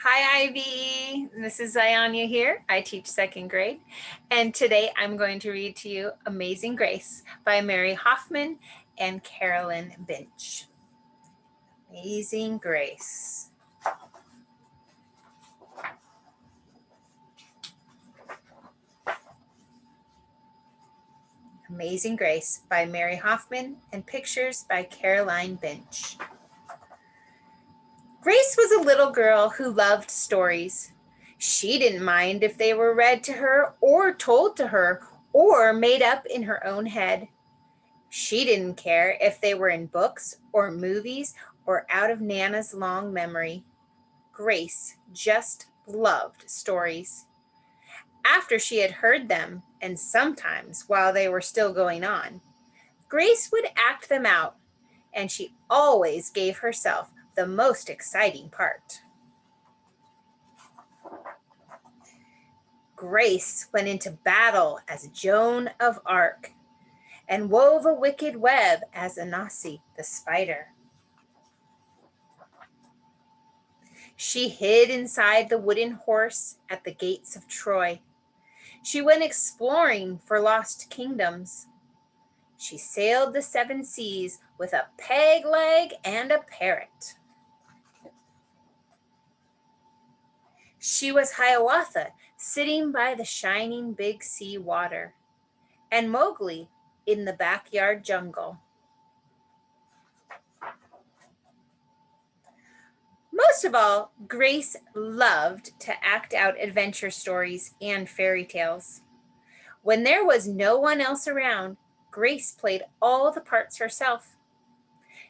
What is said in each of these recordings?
Hi, Ivy. This is Ziania here. I teach second grade. And today I'm going to read to you Amazing Grace by Mary Hoffman and Carolyn Binch. Amazing Grace. Amazing Grace by Mary Hoffman and pictures by Caroline Binch. Grace was a little girl who loved stories. She didn't mind if they were read to her or told to her or made up in her own head. She didn't care if they were in books or movies or out of Nana's long memory. Grace just loved stories. After she had heard them, and sometimes while they were still going on, Grace would act them out, and she always gave herself the most exciting part. Grace went into battle as Joan of Arc and wove a wicked web as Anansi the spider. She hid inside the wooden horse at the gates of Troy. She went exploring for lost kingdoms. She sailed the 7 seas with a peg leg and a parrot. She was Hiawatha, sitting by the shining big sea water, and Mowgli in the backyard jungle. Most of all, Grace loved to act out adventure stories and fairy tales. When there was no one else around, Grace played all the parts herself.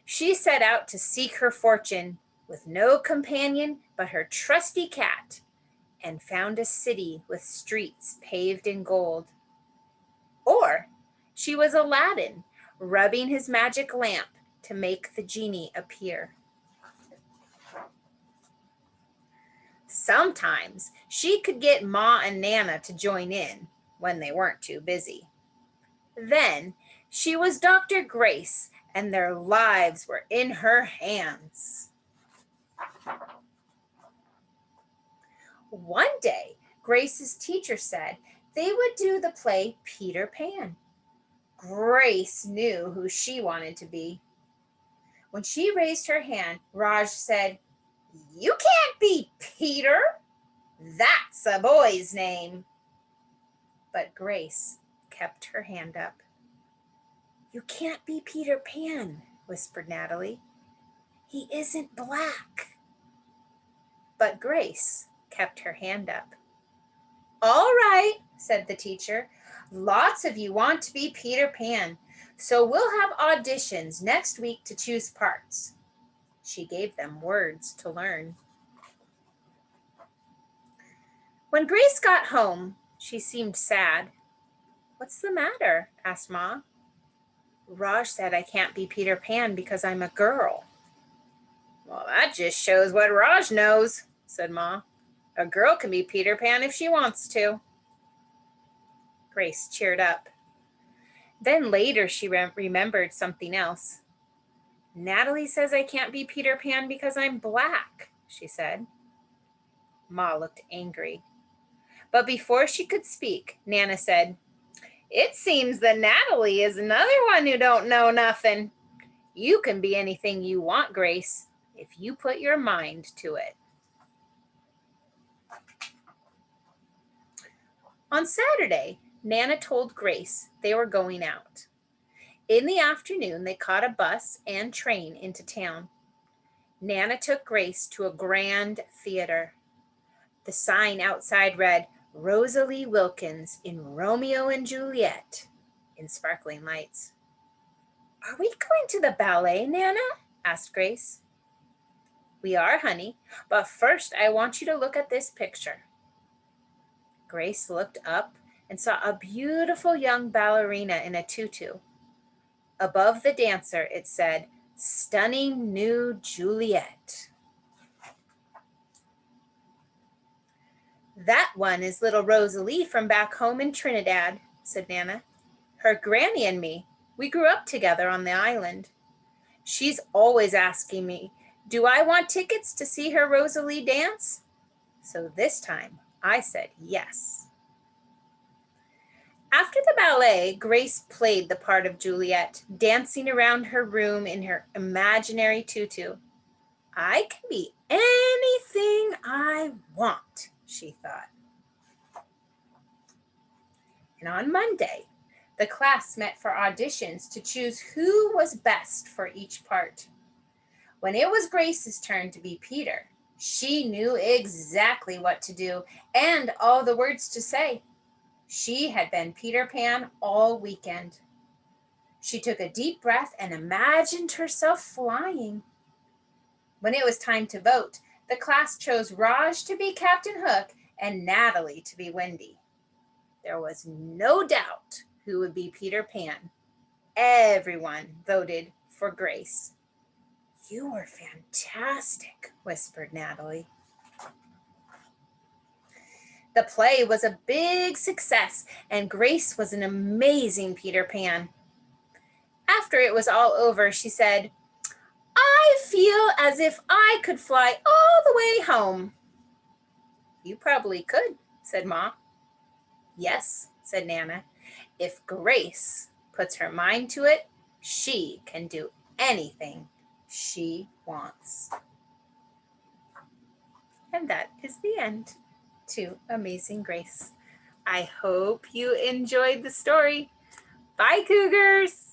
She set out to seek her fortune with no companion but her trusty cat, and found a city with streets paved in gold. Or she was Aladdin, rubbing his magic lamp to make the genie appear. Sometimes she could get Ma and Nana to join in when they weren't too busy. Then she was Dr. Grace, and their lives were in her hands. One day, Grace's teacher said they would do the play Peter Pan. Grace knew who she wanted to be. When she raised her hand, Raj said, "You can't be Peter. That's a boy's name." But Grace kept her hand up. "You can't be Peter Pan," whispered Natalie. "He isn't black." But Grace kept her hand up. "All right," said the teacher. "Lots of you want to be Peter Pan, so we'll have auditions next week to choose parts." She gave them words to learn. When Grace got home, she seemed sad. "What's the matter?" asked Ma. "Raj said I can't be Peter Pan because I'm a girl." "Well, that just shows what Raj knows," said Ma. "A girl can be Peter Pan if she wants to." Grace cheered up. Then later she remembered something else. "Natalie says I can't be Peter Pan because I'm black," she said. Ma looked angry. But before she could speak, Nana said, "It seems that Natalie is another one who don't know nothing. You can be anything you want, Grace, if you put your mind to it." On Saturday, Nana told Grace they were going out. In the afternoon, they caught a bus and train into town. Nana took Grace to a grand theater. The sign outside read, "Rosalie Wilkins in Romeo and Juliet," in sparkling lights. "Are we going to the ballet, Nana?" asked Grace. "We are, honey, but first I want you to look at this picture." Grace looked up and saw a beautiful young ballerina in a tutu. Above the dancer, it said, "Stunning New Juliet." "That one is little Rosalie from back home in Trinidad," said Nana. "Her granny and me, we grew up together on the island. She's always asking me, do I want tickets to see her Rosalie dance? So this time I said yes. After the ballet, Grace played the part of Juliet, dancing around her room in her imaginary tutu. I can be anything I want, she thought. And on Monday, the class met for auditions to choose who was best for each part. When it was Grace's turn to be Peter, she knew exactly what to do and all the words to say. She had been Peter Pan all weekend. She took a deep breath and imagined herself flying. When it was time to vote, the class chose Raj to be Captain Hook and Natalie to be Wendy. There was no doubt who would be Peter Pan. Everyone voted for Grace. You were fantastic, whispered Natalie. The play was a big success, and Grace was an amazing Peter Pan. After it was all over, she said, I feel as if I could fly all the way home. You probably could, said Ma. Yes, said Nana. If Grace puts her mind to it, she can do anything she wants. And that is the end to Amazing Grace. I hope you enjoyed the story. Bye, Cougars!